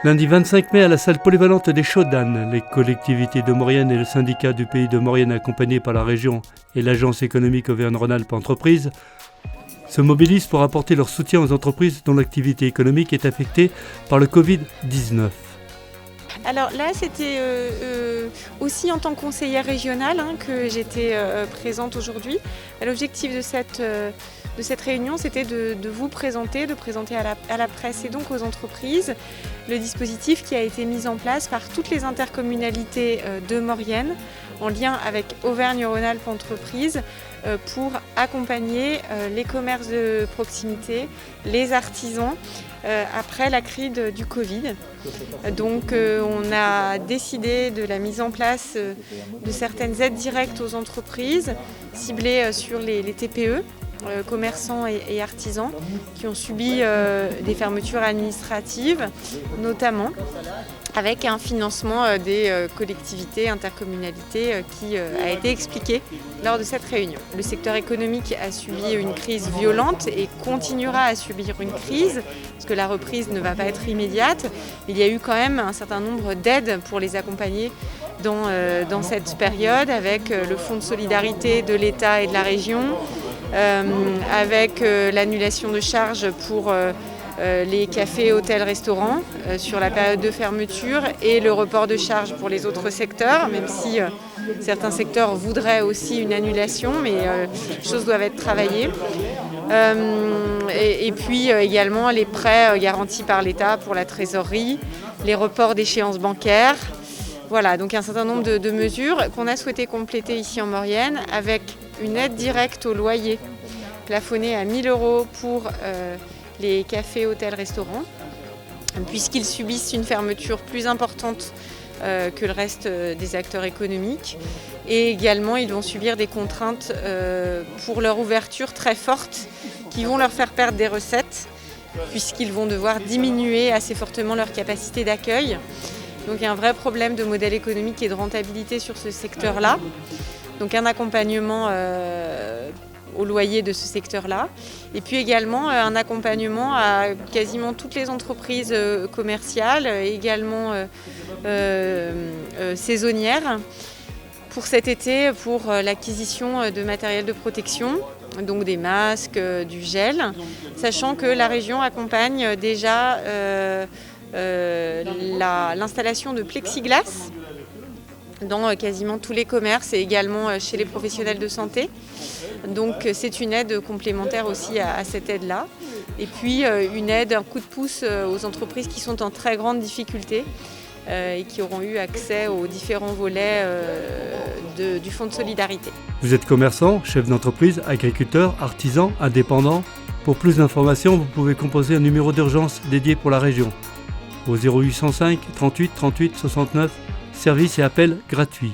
Lundi 25 mai, à la salle polyvalente des Chaudanes, les collectivités de Maurienne et le syndicat du pays de Maurienne, accompagnés par la région et l'agence économique Auvergne-Rhône-Alpes Entreprises, se mobilisent pour apporter leur soutien aux entreprises dont l'activité économique est affectée par le Covid-19. Alors là, c'était aussi en tant que conseillère régionale que j'étais présente aujourd'hui. L'objectif de cette réunion, c'était de vous présenter, à la presse et donc aux entreprises le dispositif qui a été mis en place par toutes les intercommunalités de Maurienne en lien avec Auvergne-Rhône-Alpes Entreprises pour accompagner les commerces de proximité, les artisans après la crise du Covid. Donc on a décidé de la mise en place de certaines aides directes aux entreprises ciblées sur les TPE, commerçants et artisans qui ont subi des fermetures administratives notamment, avec un financement des collectivités, intercommunalités qui a été expliqué lors de cette réunion. Le secteur économique a subi une crise violente et continuera à subir une crise, parce que la reprise ne va pas être immédiate. Il y a eu quand même un certain nombre d'aides pour les accompagner dans cette période, avec le fonds de solidarité de l'État et de la région, avec l'annulation de charges pour les cafés, hôtels, restaurants sur la période de fermeture et le report de charges pour les autres secteurs, même si certains secteurs voudraient aussi une annulation, mais les choses doivent être travaillées. Et puis également les prêts garantis par l'État pour la trésorerie, les reports d'échéances bancaires. Voilà, donc un certain nombre de mesures qu'on a souhaité compléter ici en Maurienne avec une aide directe au loyer plafonnée à 1 000 € pour les cafés, hôtels, restaurants, puisqu'ils subissent une fermeture plus importante que le reste des acteurs économiques. Et également, ils vont subir des contraintes pour leur ouverture très fortes qui vont leur faire perdre des recettes, puisqu'ils vont devoir diminuer assez fortement leur capacité d'accueil. Donc il y a un vrai problème de modèle économique et de rentabilité sur ce secteur-là. Donc un accompagnement au loyer de ce secteur-là. Et puis également un accompagnement à quasiment toutes les entreprises commerciales, également saisonnières, pour cet été, pour l'acquisition de matériel de protection, donc des masques, du gel, sachant que la région accompagne déjà l'installation de plexiglas dans quasiment tous les commerces et également chez les professionnels de santé. Donc c'est une aide complémentaire aussi à cette aide-là. Et puis une aide, un coup de pouce aux entreprises qui sont en très grande difficulté et qui auront eu accès aux différents volets du fonds de solidarité. Vous êtes commerçant, chef d'entreprise, agriculteur, artisan, indépendant. Pour plus d'informations, vous pouvez composer un numéro d'urgence dédié pour la région au 0805 38 38 69, service et appel gratuit.